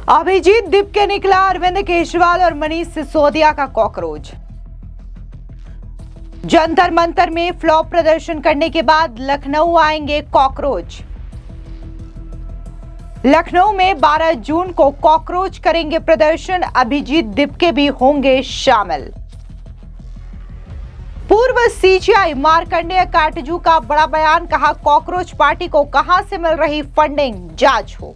अभिजीत दिपके निकला अरविंद केजरीवाल और मनीष सिसोदिया का कॉकरोच। जंतर मंतर में फ्लॉप प्रदर्शन करने के बाद लखनऊ आएंगे कॉकरोच। लखनऊ में 12 जून को कॉकरोच करेंगे प्रदर्शन, अभिजीत दिपके भी होंगे शामिल। पूर्व सीजीआई मार्कंडेय काटजू का बड़ा बयान, कहा कॉकरोच पार्टी को कहां से मिल रही फंडिंग, जांच हो।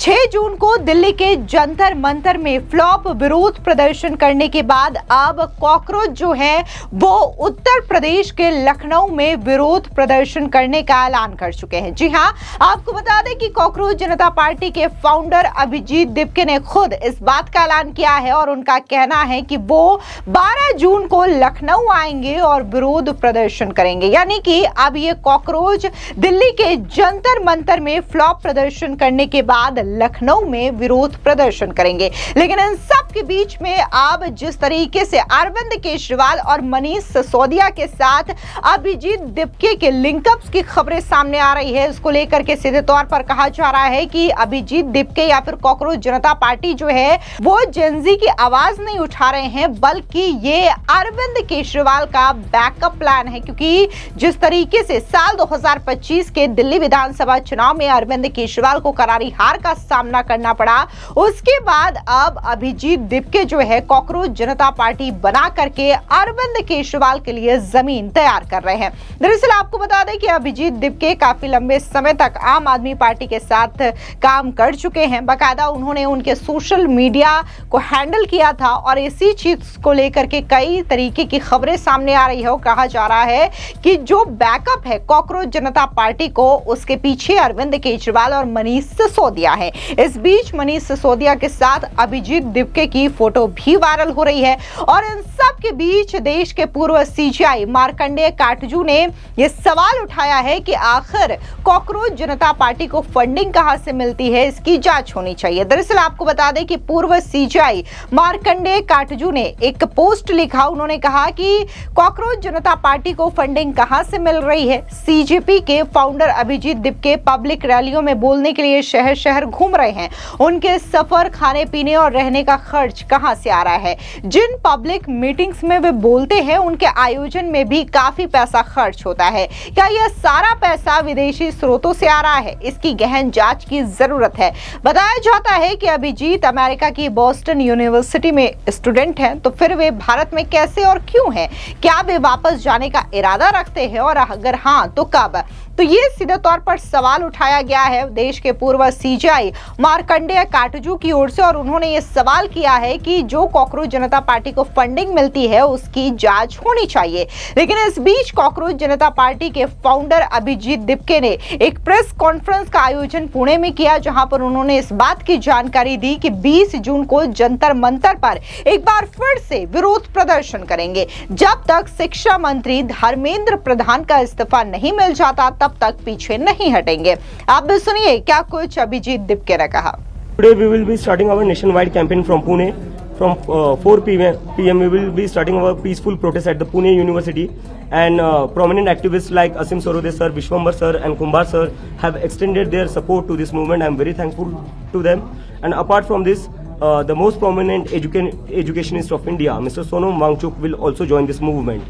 6 जून को दिल्ली के जंतर मंतर में फ्लॉप विरोध प्रदर्शन करने के बाद अब कॉकरोच जो है वो उत्तर प्रदेश के लखनऊ में विरोध प्रदर्शन करने का ऐलान कर चुके हैं। जी हां, आपको बता दें कि कॉकरोच जनता पार्टी के फाउंडर अभिजीत दिपके ने खुद इस बात का ऐलान किया है और उनका कहना है कि वो 12 जून को लखनऊ आएंगे और विरोध प्रदर्शन करेंगे। यानी कि अब ये कॉकरोच दिल्ली के जंतर मंतर में फ्लॉप प्रदर्शन करने के बाद लखनऊ में विरोध प्रदर्शन करेंगे। लेकिन इन सब के बीच में अब जिस तरीके से अरविंद केजरीवाल और मनीष सिसोदिया के साथ अभिजीत दिपके के लिंकअप्स की खबरें सामने आ रही है, इसको लेकर के सीधे तौर पर कहा जा रहा है कि अभिजीत दिपके या फिर कॉकरोच जनता पार्टी जो है वो जेनजी की आवाज नहीं उठा रहे हैं, बल्कि ये अरविंद केजरीवाल का बैकअप प्लान है। क्योंकि जिस तरीके से साल 2025 के दिल्ली विधानसभा चुनाव में अरविंद केजरीवाल को करारी हार का सामना करना पड़ा, उसके बाद अब अभिजीत दिपके जो है कॉकरोच जनता पार्टी बना करके अरविंद केजरीवाल के लिए जमीन तैयार कर रहे हैं। दरअसल आपको बता दें कि अभिजीत दिपके काफी लंबे समय तक आम आदमी पार्टी के साथ काम कर चुके हैं। बाकायदा उन्होंने उनके सोशल मीडिया को हैंडल किया था और इसी चीज को लेकर के कई तरीके की खबरें सामने आ रही है। कहा जा रहा है कि जो बैकअप है कॉकरोच जनता पार्टी को, उसके पीछे अरविंद केजरीवाल और मनीष सिसोदिया है। इस बीच मनीष सिसोदिया के साथ अभिजीत दिपके की फोटो भी वायरल हो रही है और इन सब के बीच देश के पूर्व सीजीआई मार्कंडेय काटजू ने यह सवाल उठाया है कि आखिर कॉकरोच जनता पार्टी को फंडिंग कहां से मिलती है, इसकी जांच होनी चाहिए। दरअसल आपको बता दें कि पूर्व सीजीआई मार्कंडेय काटजू ने एक पोस्ट लिखा, उन्होंने कहा कि कॉकरोच जनता पार्टी को फंडिंग कहां से मिल रही है। सीजेपी के फाउंडर अभिजीत दिपके पब्लिक रैलियों में बोलने के लिए शहर शहर घूम रहे हैं, उनके सफर, खाने पीने और रहने का खर्च कहां से आ रहा है। जिन पब्लिक मीटिंग्स में वे बोलते हैं उनके आयोजन में भी काफी पैसा खर्च होता है। क्या यह सारा पैसा विदेशी स्रोतों से आ रहा है, इसकी गहन जांच की जरूरत है। बताया जाता है कि अभिजीत अमेरिका की बोस्टन यूनिवर्सिटी में स्टूडेंट हैं, तो फिर वे भारत में कैसे और क्यों हैं? क्या वे वापस जाने का इरादा रखते हैं और अगर हाँ तो कब? तो ये सीधे तौर पर सवाल उठाया गया है देश के पूर्व सीजीआई मार्कंडेय काटजू की ओर से और उन्होंने ये सवाल किया है कि जो कॉकरोच जनता पार्टी को फंडिंग मिलती है उसकी जांच होनी चाहिए। लेकिन इस बीच कॉकरोच जनता पार्टी के फाउंडर अभिजीत दिपके ने एक प्रेस कॉन्फ्रेंस का आयोजन पुणे में किया, जहां पर उन्होंने इस बात की जानकारी दी कि 20 जून को जंतर मंतर पर एक बार फिर से विरोध प्रदर्शन करेंगे। जब तक शिक्षा मंत्री धर्मेंद्र प्रधान का इस्तीफा नहीं मिल जाता तब तक पीछे नहीं हटेंगे। आप भी सुनिए क्या कुछ अभिजीत दिपके ने कहा। Today we will be starting our nationwide campaign from Pune. From 4 p.m. we will be starting our peaceful protest at the Pune University, and prominent activists like Asim Sarode sir, Vishwambar sir and Kumbar sir have extended their support to this movement. I am very thankful to them. And apart from this, the most prominent educationist of India, Mr. Sonam Wangchuk, will also join this movement.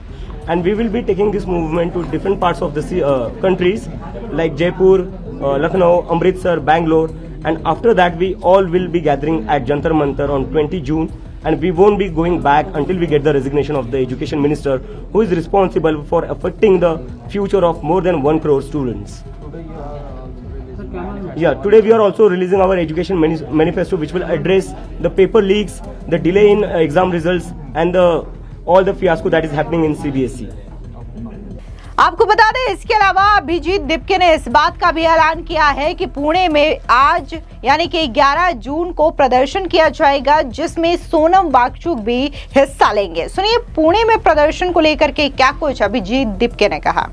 And we will be taking this movement to different parts of the countries like Jaipur, Lucknow, Amritsar, Bangalore. And after that we all will be gathering at Jantar Mantar on 20 June, and we won't be going back until we get the resignation of the education minister, who is responsible for affecting the future of more than 1 crore students. Yeah, today we are also releasing our education manifesto, which will address the paper leaks, the delay in exam results and all the fiasco that is happening in CBSE. आपको बता दें इसके अलावा अभिजीत दिपके ने इस बात का भी ऐलान किया है कि पुणे में आज यानी कि 11 जून को प्रदर्शन किया जाएगा, जिसमें सोनम वांगचुक भी हिस्सा लेंगे। सुनिए पुणे में प्रदर्शन को लेकर के क्या कुछ अभिजीत दिपके ने कहा।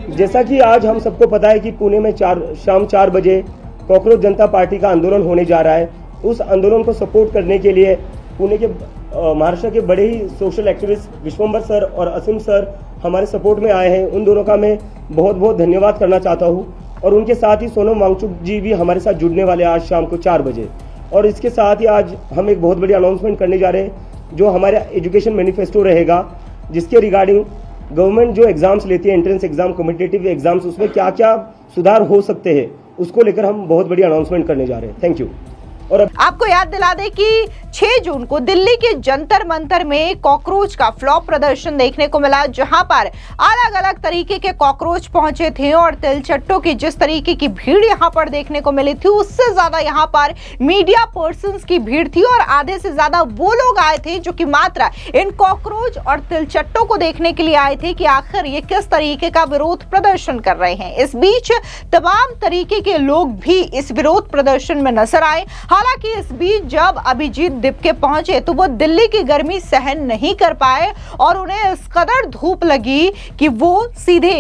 जैसा कि आज हम सबको पता है कि पुणे में शाम 4 बजे कॉकरोच जनता पार्टी का आंदोलन होने जा रहा है। उस आंदोलन को सपोर्ट करने के लिए पुणे के महाराष्ट्र के बड़े ही सोशल एक्टिविस्ट विश्वम्बर सर और असीम सर हमारे सपोर्ट में आए हैं। उन दोनों का मैं बहुत बहुत धन्यवाद करना चाहता हूँ। और उनके साथ ही सोनम वांगचुक जी भी हमारे साथ जुड़ने वाले हैं आज शाम को 4 बजे। और इसके साथ ही आज हम एक बहुत बड़ी अनाउंसमेंट करने जा रहे हैं जो हमारा एजुकेशन मैनिफेस्टो रहेगा, जिसके रिगार्डिंग गवर्नमेंट जो एग्जाम्स लेती है, एंट्रेंस एग्जाम, कॉम्पिटिटिव एग्जाम्स, उसमें क्या क्या सुधार हो सकते हैं उसको लेकर हम बहुत बड़ी अनाउंसमेंट करने जा रहे हैं। Thank you. और आपको याद दिला दें कि 6 जून को दिल्ली के जंतर मंतर में कॉकरोच का फ्लॉप प्रदर्शन देखने को मिला, जहां पर अलग अलग तरीके के कॉकरोच पहुंचे थे और तिलचट्टों की जिस तरीके की भीड़ यहां पर देखने को मिली थी, उससे ज्यादा यहां पर मीडिया पर्संस की भीड़ थी और आधे से ज्यादा वो लोग आए थे जो कि मात्र इन कॉकरोच और तिलचट्टों को देखने के लिए आए थे कि आखिर ये किस तरीके का विरोध प्रदर्शन कर रहे हैं। इस बीच तमाम तरीके के लोग भी इस विरोध प्रदर्शन में नजर आए। हालांकि इस बीच जब अभिजीत दिपके पहुंचे तो वो दिल्ली की गर्मी सहन नहीं कर पाए और उन्हें इस कदर धूप लगी कि वो सीधे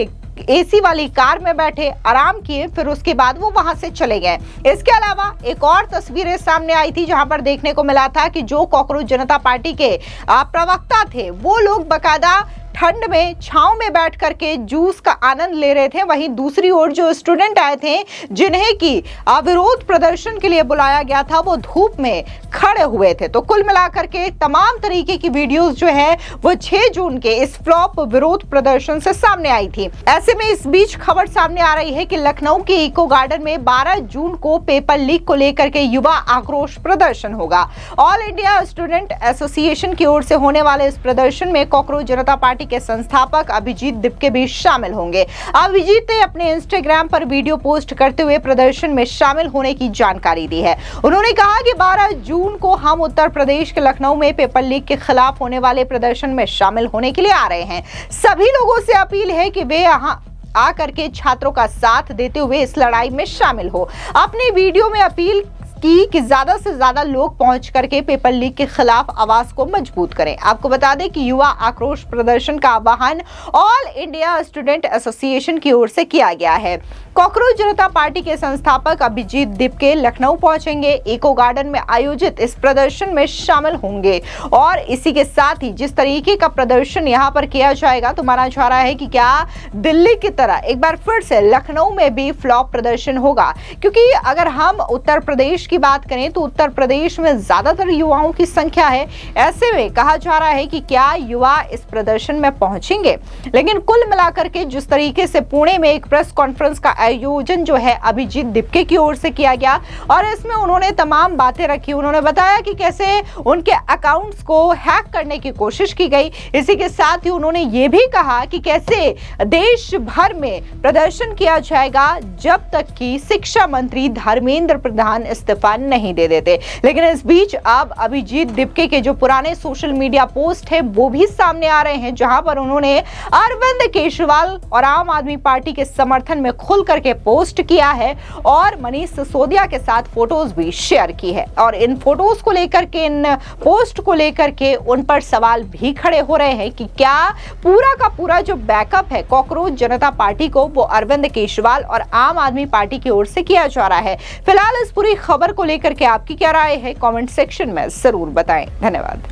एसी वाली कार में बैठे, आराम किए, फिर उसके बाद वो वहां से चले गए। इसके अलावा एक और तस्वीरें सामने आई थी जहां पर देखने को मिला था कि जो कॉकरोच जनता पार्टी के प्रवक्ता थे वो लोग बकायदा ठंड में छांव में बैठ करके जूस का आनंद ले रहे थे। वहीं दूसरी ओर जो स्टूडेंट आए थे जिन्हें की विरोध प्रदर्शन के लिए बुलाया गया था वो धूप में खड़े हुए थे। तो कुल मिलाकर के तमाम तरीके की वीडियोस जो है वो 6 जून के इस फ्लॉप विरोध प्रदर्शन से सामने आई थी। ऐसे में इस बीच खबर सामने आ रही है कि लखनऊ के इको गार्डन में 12 जून को पेपर लीक को लेकर के युवा आक्रोश प्रदर्शन होगा। ऑल इंडिया स्टूडेंट एसोसिएशन की ओर से होने वाले इस प्रदर्शन में कॉकरोच जनता पार्टी के संस्थापक अभिजीत दिपके भी शामिल होंगे। अभिजीत ने अपने इंस्टाग्राम पर वीडियो पोस्ट करते हुए प्रदर्शन में शामिल होने की जानकारी दी है। उन्होंने कहा कि 12 जून को हम उत्तर प्रदेश के लखनऊ में पेपर लीक के खिलाफ होने वाले प्रदर्शन में शामिल होने के लिए आ रहे हैं। सभी लोगों से अपील है कि वे यहां आकर के छात्रों का साथ देते हुए इस लड़ाई में शामिल हो। अपने वीडियो में अपील कि ज्यादा से ज्यादा लोग पहुंच करके पेपर लीक के खिलाफ आवाज को मजबूत करें। आपको बता दें कि युवा आक्रोश प्रदर्शन का आह्वान ऑल इंडिया स्टूडेंट एसोसिएशन की ओर से किया गया है। कॉकरोच जनता पार्टी के संस्थापक अभिजीत दिपके लखनऊ पहुंचेंगे, इको गार्डन में आयोजित इस प्रदर्शन में शामिल होंगे और इसी के साथ ही जिस तरीके का प्रदर्शन यहां पर किया जाएगा तो माना जा रहा है कि क्या दिल्ली की तरह एक बार फिर से लखनऊ में भी फ्लॉप प्रदर्शन होगा। क्योंकि अगर हम उत्तर प्रदेश की बात करें तो उत्तर प्रदेश में ज्यादातर युवाओं की संख्या है। ऐसे में कहा जा रहा है कि क्या युवा इस प्रदर्शन में पहुंचेंगे। लेकिन कुल मिलाकर के जिस तरीके से पुणे में एक प्रेस कॉन्फ्रेंस का आयोजन जो है अभिजीत दिपके की ओर से किया गया और इसमें उन्होंने तमाम बातें रखी। उन्होंने बताया कि कैसे उनके अकाउंट्स को हैक करने की कोशिश की गई। इसी के साथ ही उन्होंने ये भी कहा कि कैसे देश भर में प्रदर्शन किया जाएगा जब तक कि शिक्षा मंत्री धर्मेंद्र प्रधान इस्तीफा नहीं दे देते। लेकिन इस बीच अब अभिजीत दिपके के जो पुराने सोशल मीडिया पोस्ट है वो भी सामने आ रहे हैं, जहां पर उन्होंने अरविंद केजरीवाल और आम आदमी पार्टी के समर्थन में खुल करके पोस्ट किया है और मनीष सिसोदिया के साथ फोटोज भी शेयर की है। और इन फोटोज को लेकर के, इन पोस्ट को लेकर के उन पर सवाल भी खड़े हो रहे हैं कि क्या पूरा का पूरा जो बैकअप है कॉकरोच जनता पार्टी को वो अरविंद केजरीवाल और आम आदमी पार्टी की ओर से किया जा रहा है। फिलहाल इस पूरी खबर को लेकर के आपकी क्या राय है, कमेंट सेक्शन में जरूर बताएं। धन्यवाद।